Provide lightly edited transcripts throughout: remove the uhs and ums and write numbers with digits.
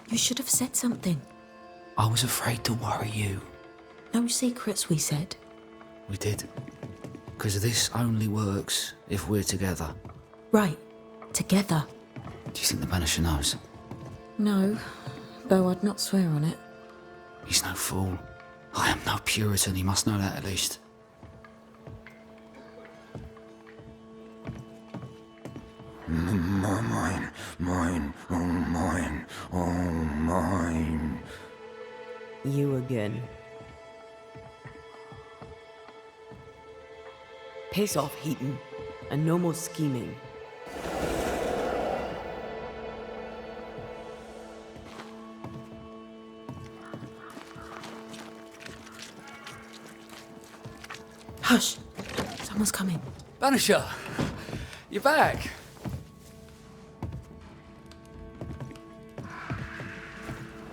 You should have said something. I was afraid to worry you. No secrets, we said. We did. Because this only works if we're together. Right. Together. Do you think the Banisher knows? No, though I'd not swear on it. He's no fool. I am no Puritan, he must know that at least. Mine, oh mine. You again. Piss off, Heaton, and no more scheming. Hush! Someone's coming. Banisher! You're back!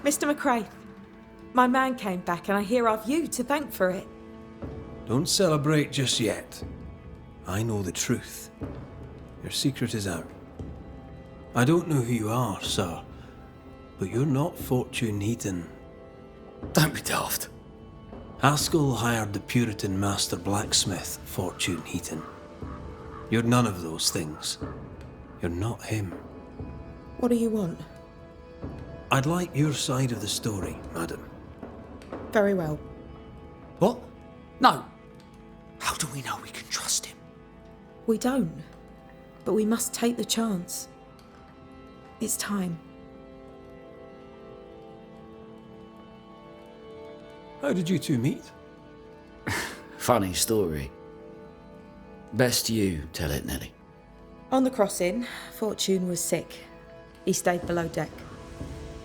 Mr. MacRaith, my man came back and I hear I've you to thank for it. Don't celebrate just yet. I know the truth. Your secret is out. I don't know who you are, sir, but you're not Fortune Heaton. Don't be daft. Haskell hired the Puritan master blacksmith, Fortune Heaton. You're none of those things. You're not him. What do you want? I'd like your side of the story, madam. Very well. What? No. How do we know we can trust him? We don't, but we must take the chance. It's time. How did you two meet? Funny story. Best you tell it, Nelly. On the crossing, Fortune was sick. He stayed below deck.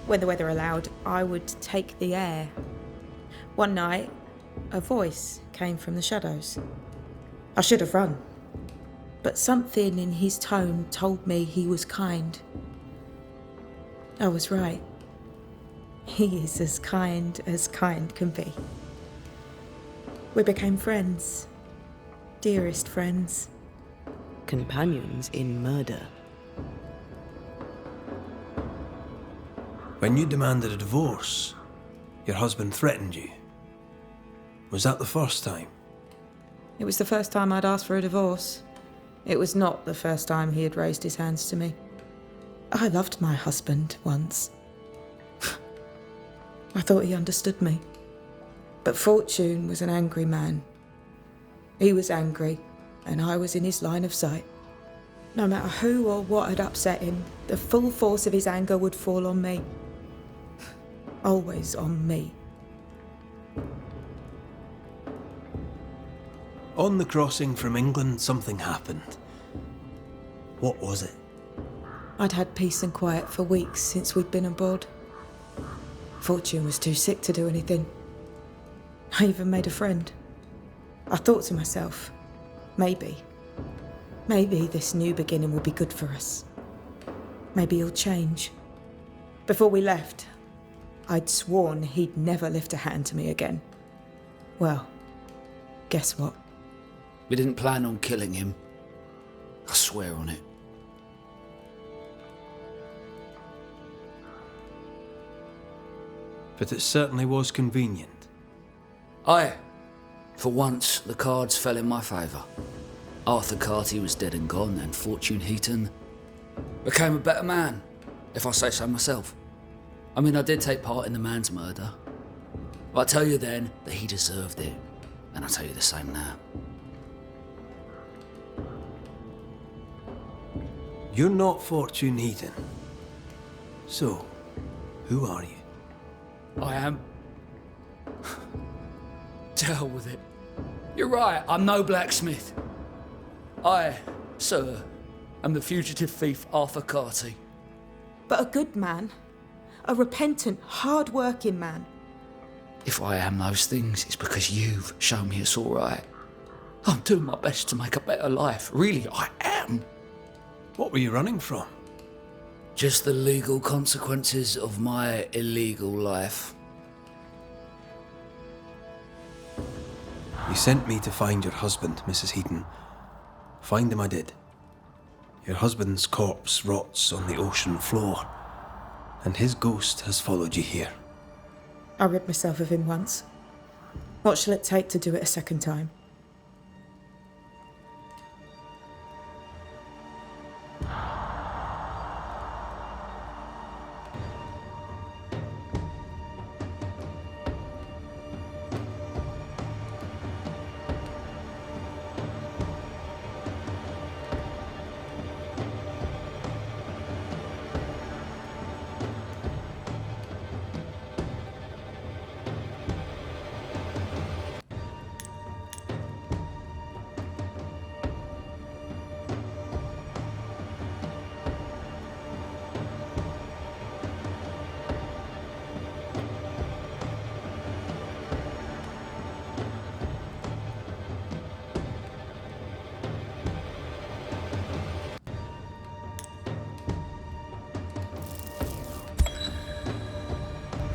When the weather allowed, I would take the air. One night, a voice came from the shadows. I should have run, but something in his tone told me he was kind. I was right. He is as kind can be. We became friends. Dearest friends. Companions in murder. When you demanded a divorce, your husband threatened you. Was that the first time? It was the first time I'd asked for a divorce. It was not the first time he had raised his hands to me. I loved my husband once. I thought he understood me. But Fortune was an angry man. He was angry, and I was in his line of sight. No matter who or what had upset him, the full force of his anger would fall on me. Always on me. On the crossing from England, something happened. What was it? I'd had peace and quiet for weeks since we'd been aboard. Fortune was too sick to do anything. I even made a friend. I thought to myself, maybe this new beginning will be good for us. Maybe he'll change. Before we left, I'd sworn he'd never lift a hand to me again. Well, guess what? We didn't plan on killing him. I swear on it. But it certainly was convenient. Aye. For once, the cards fell in my favour. Arthur Carty was dead and gone, and Fortune Heaton became a better man, if I say so myself. I mean, I did take part in the man's murder. But I tell you then that he deserved it, and I tell you the same now. You're not Fortune Heaton. So, who are you? I am. To hell with it. You're right, I'm no blacksmith. I, sir, am the fugitive thief Arthur Carty. But a good man. A repentant, hard-working man. If I am those things, it's because you've shown me it's all right. I'm doing my best to make a better life. Really, I am. What were you running from? Just the legal consequences of my illegal life. You sent me to find your husband, Mrs. Heaton. Find him I did. Your husband's corpse rots on the ocean floor. and his ghost has followed you here. I rid myself of him once. What shall it take to do it a second time?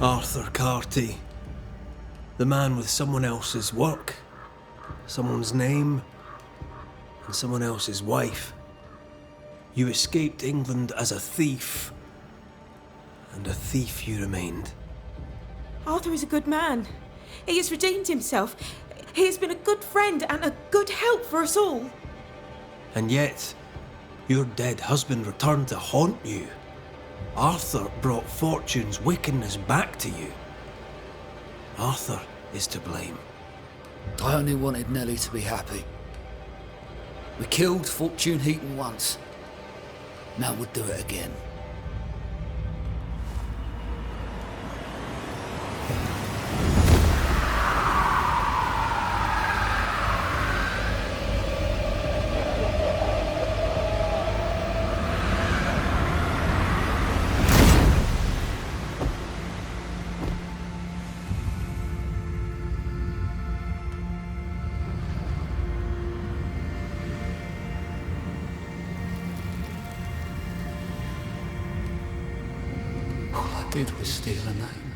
Arthur Carty. The man with someone else's work, someone's name, and someone else's wife. You escaped England as a thief, and a thief you remained. Arthur is a good man. He has redeemed himself. He has been a good friend and a good help for us all. And yet, your dead husband returned to haunt you. Arthur brought Fortune's wickedness back to you. Arthur is to blame. I only wanted Nellie to be happy. We killed Fortune Heaton once. Now we'll do it again. Did was steal a name,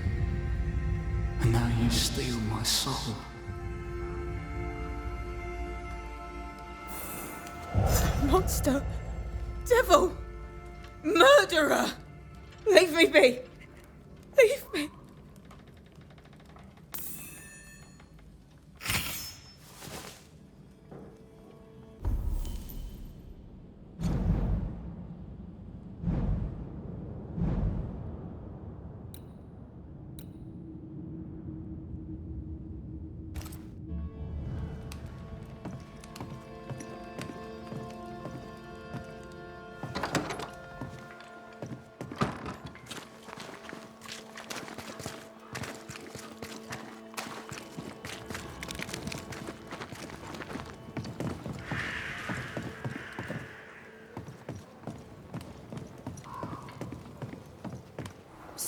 and now you steal my soul. Monster! Devil! Murderer! Leave me be! Leave me!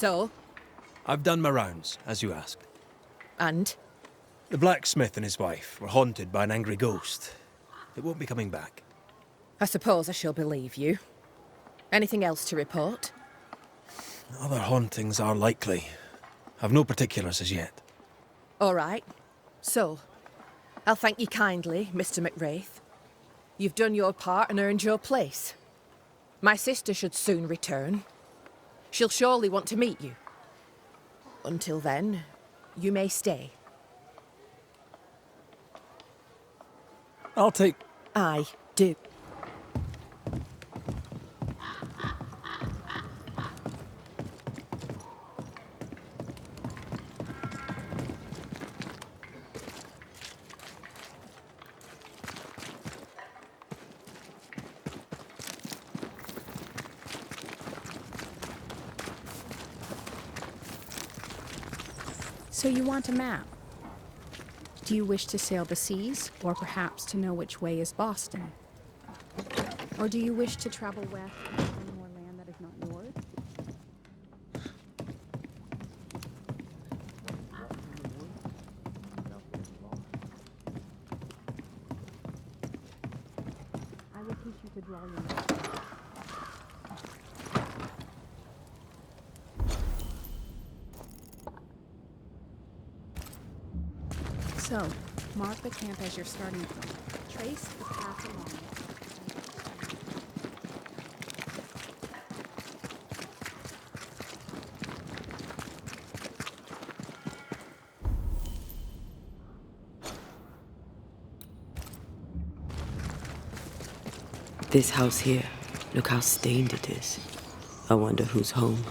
So? I've done my rounds, as you asked. And? The blacksmith and his wife were haunted by an angry ghost. It won't be coming back. I suppose I shall believe you. Anything else to report? Other hauntings are likely. I've no particulars as yet. All right. So, I'll thank you kindly, Mr. MacRaith. You've done your part and earned your place. My sister should soon return. She'll surely want to meet you. Until then, you may stay. I'll take... I do. So you want a map? Do you wish to sail the seas, or perhaps to know which way is Boston? Or do you wish to travel west and find more land that is not yours? I will teach you to draw your map. So, mark the camp as your starting point. Trace the path along it. This house here, look how stained it is. I wonder who's home.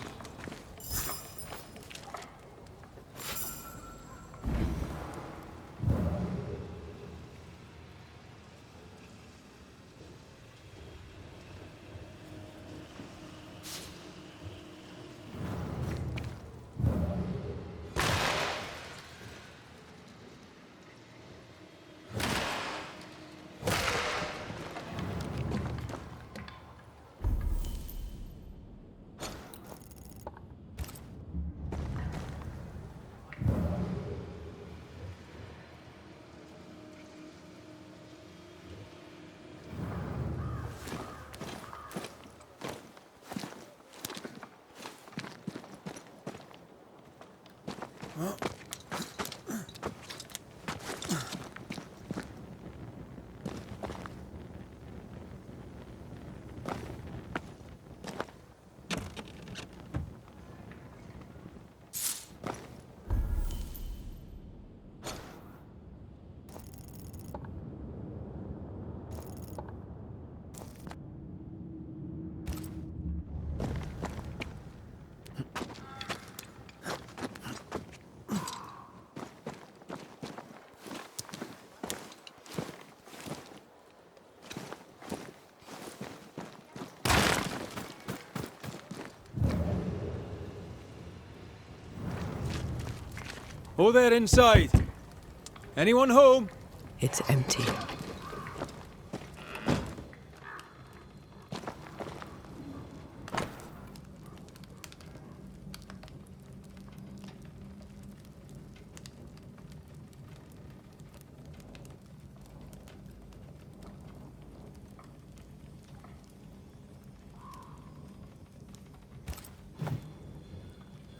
Oh, there inside. Anyone home? It's empty.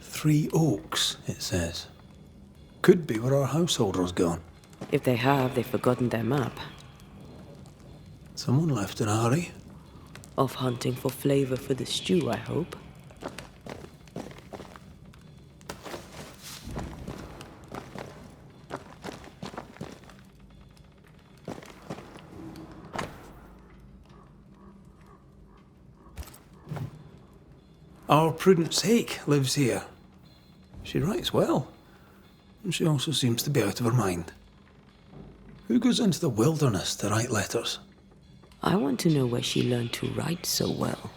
Three Oaks, it says. Could be where our householder's gone. If they have, they've forgotten their map. Someone left in a hurry. Off hunting for flavor for the stew, I hope. Our Prudence lives here. She writes well. And she also seems to be out of her mind. Who goes into the wilderness to write letters? I want to know where she learned to write so well.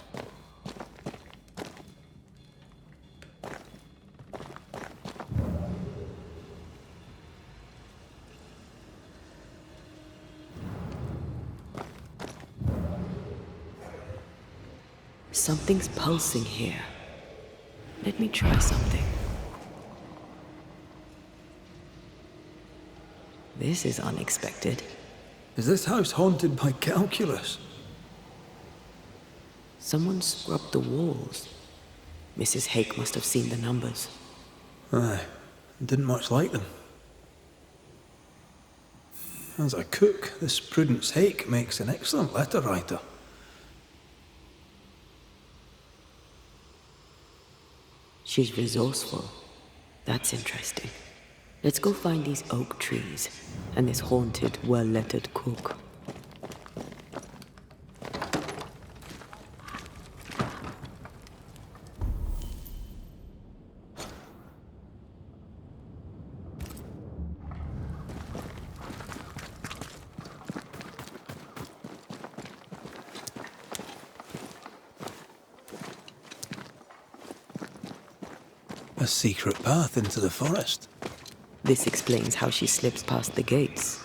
Something's pulsing here. Let me try something. This is unexpected. Is this house haunted by calculus? Someone scrubbed the walls. Mrs. Hake must have seen the numbers. Aye, didn't much like them. As a cook, this Prudence Hake makes an excellent letter writer. She's resourceful. That's interesting. Let's go find these oak trees and this haunted, well-lettered cook. A secret path into the forest. This explains how she slips past the gates.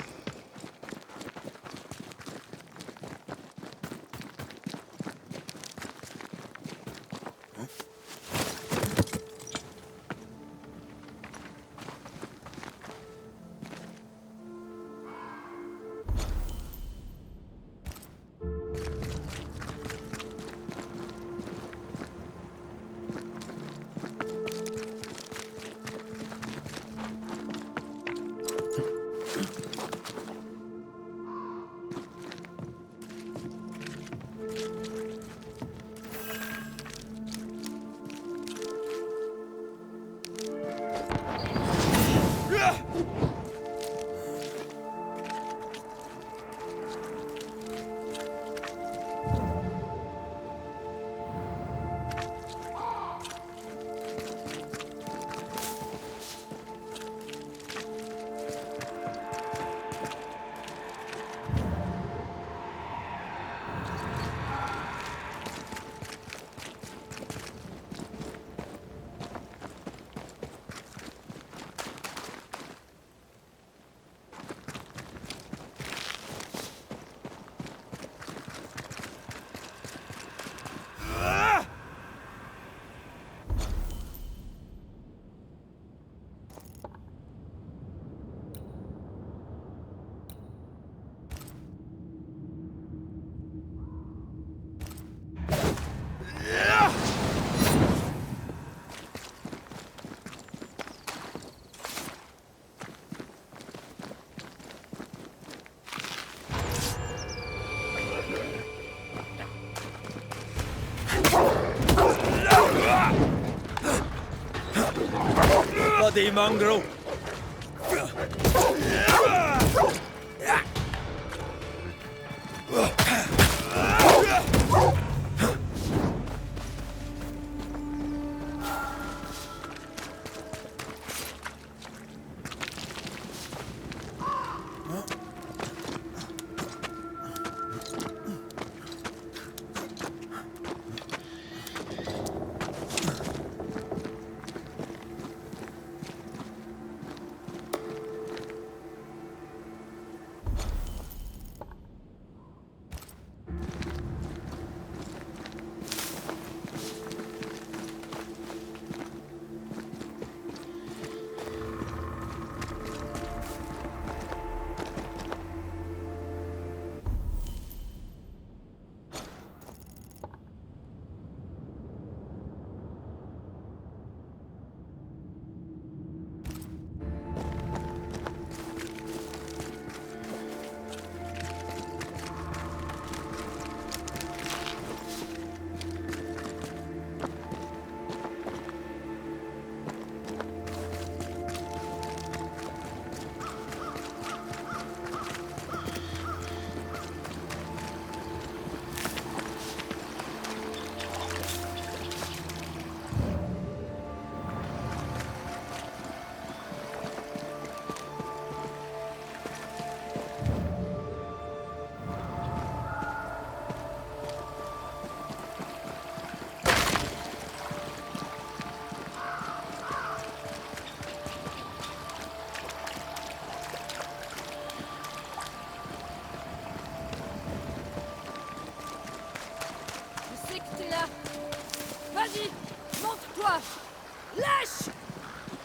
bloody mongrel!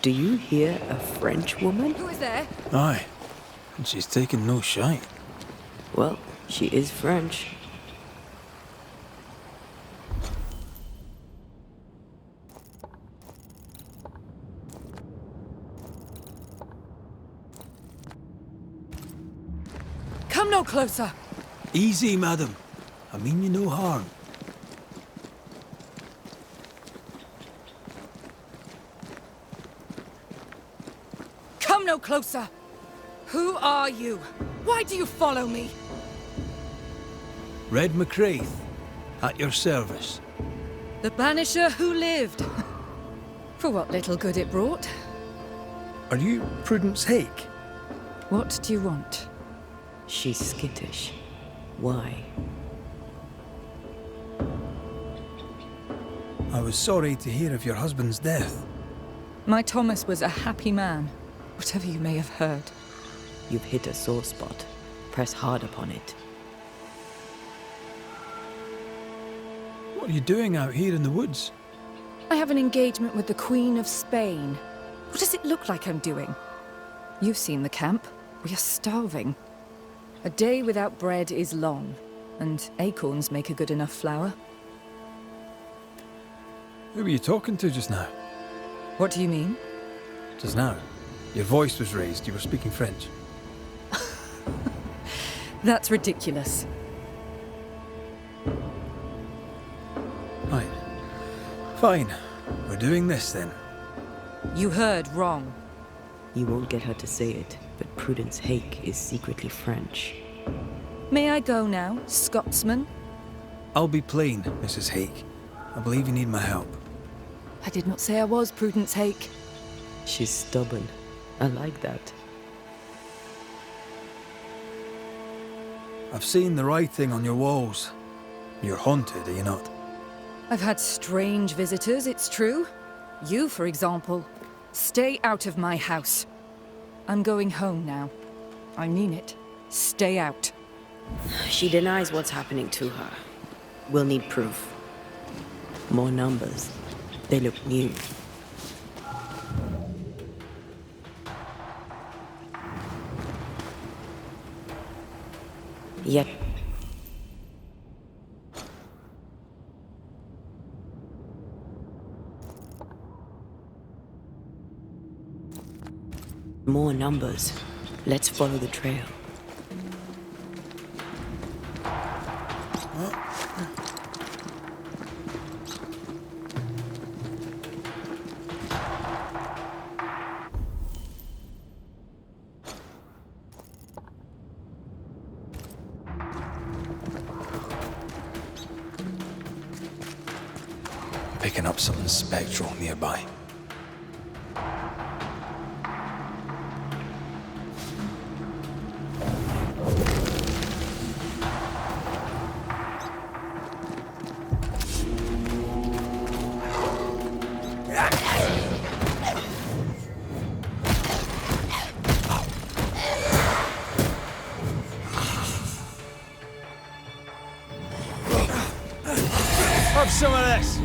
Do you hear a French woman? Who is there? Aye, and she's taken no shite. Well, she is French. Come no closer. Easy, madam. I mean you no harm. Come no closer. Who are you? Why do you follow me? Red MacRaith, at your service. The banisher who lived. For what little good it brought. Are you Prudence Hake? What do you want? She's skittish. Why? I was sorry to hear of your husband's death. My Thomas was a happy man, whatever you may have heard. You've hit a sore spot. Press hard upon it. What are you doing out here in the woods? I have an engagement with the Queen of Spain. What does it look like I'm doing? You've seen the camp. We are starving. A day without bread is long, and acorns make a good enough flour. Who were you talking to just now? What do you mean? Just now. Your voice was raised. You were speaking French. That's ridiculous. Right. Fine. We're doing this then. You heard wrong. You won't get her to say it, but Prudence Hake is secretly French. May I go now, Scotsman? I'll be plain, Mrs. Hake. I believe you need my help. I did not say I was Prudence Hake. She's stubborn. I like that. I've seen the writing on your walls. You're haunted, are you not? I've had strange visitors, it's true. You, for example. Stay out of my house. I'm going home now. I mean it. Stay out. She denies what's happening to her. We'll need proof. More numbers. They look new. Yet. More numbers. Let's follow the trail. picking up something spectral nearby. Have some of this!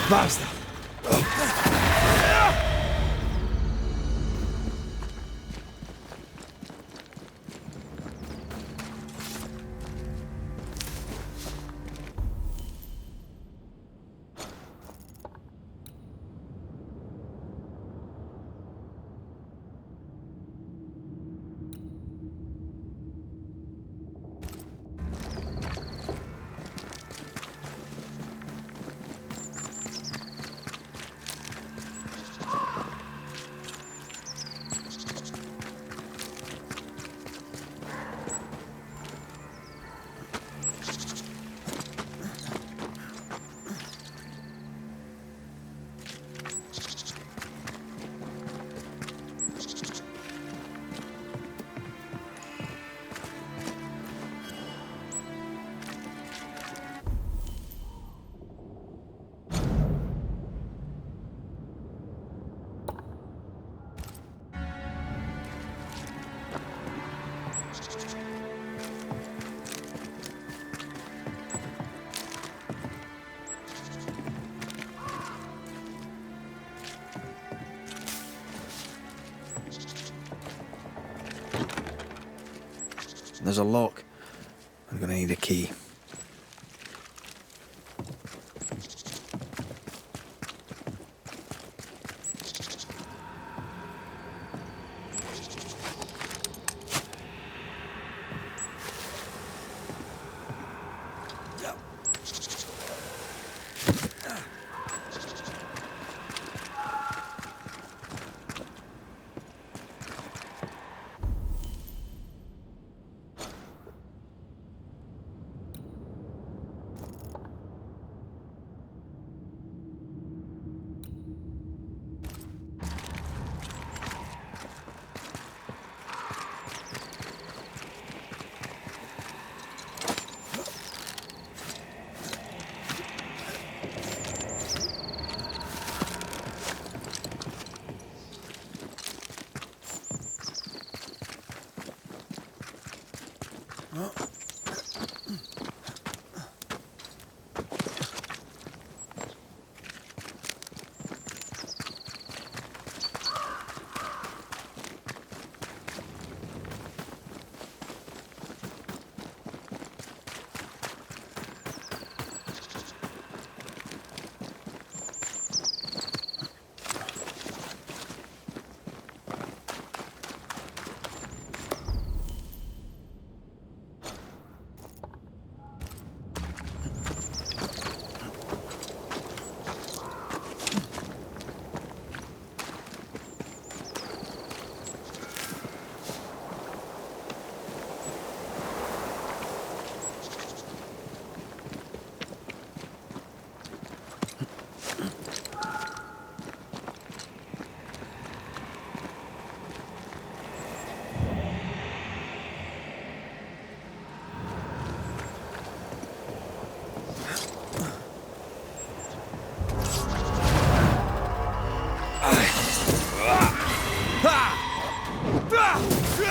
Basta! There's a lock. I'm gonna need a key.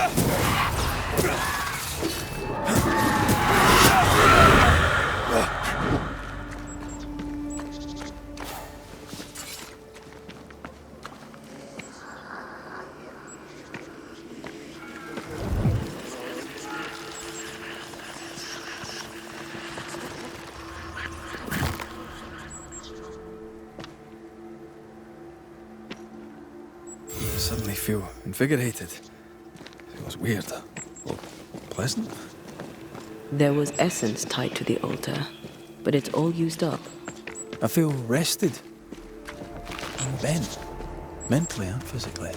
I suddenly feel invigorated. Feels weird. Or pleasant. There was essence tied to the altar, but it's all used up. I feel rested. And bent. Mentally and physically.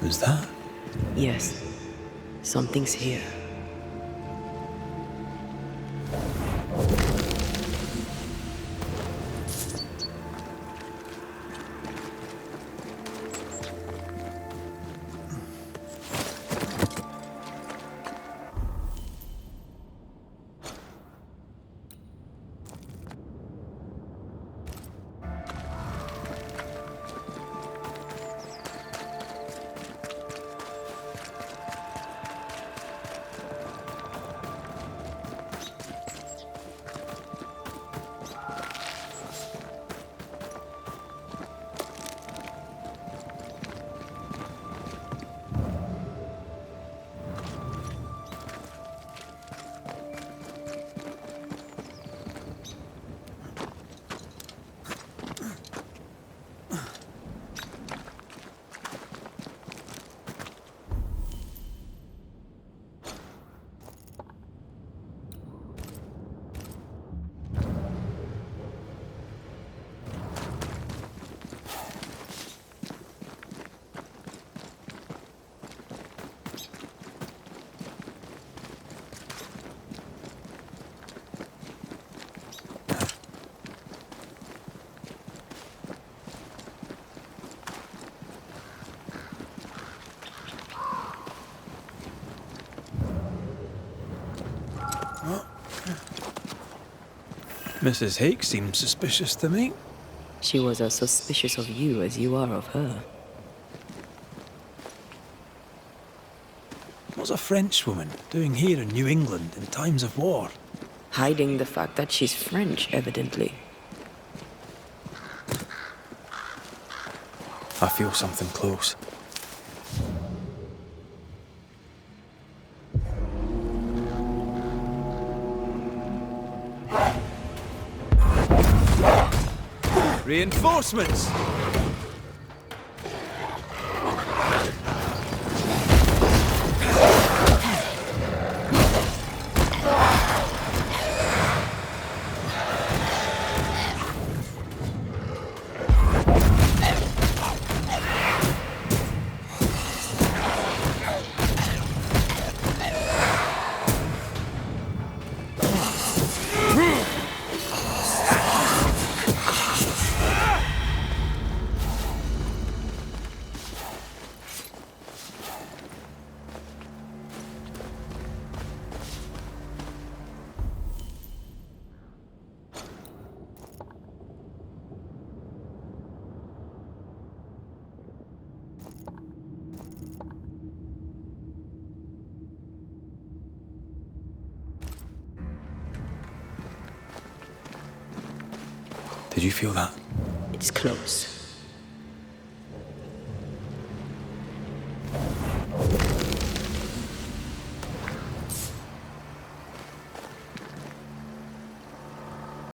Who's that? Yes, something's here. Mrs. Hake seems suspicious to me. She was as suspicious of you as you are of her. What's a Frenchwoman doing here in New England in times of war? Hiding the fact that she's French, evidently. I feel something close. Reinforcements! Did you feel that? It's close.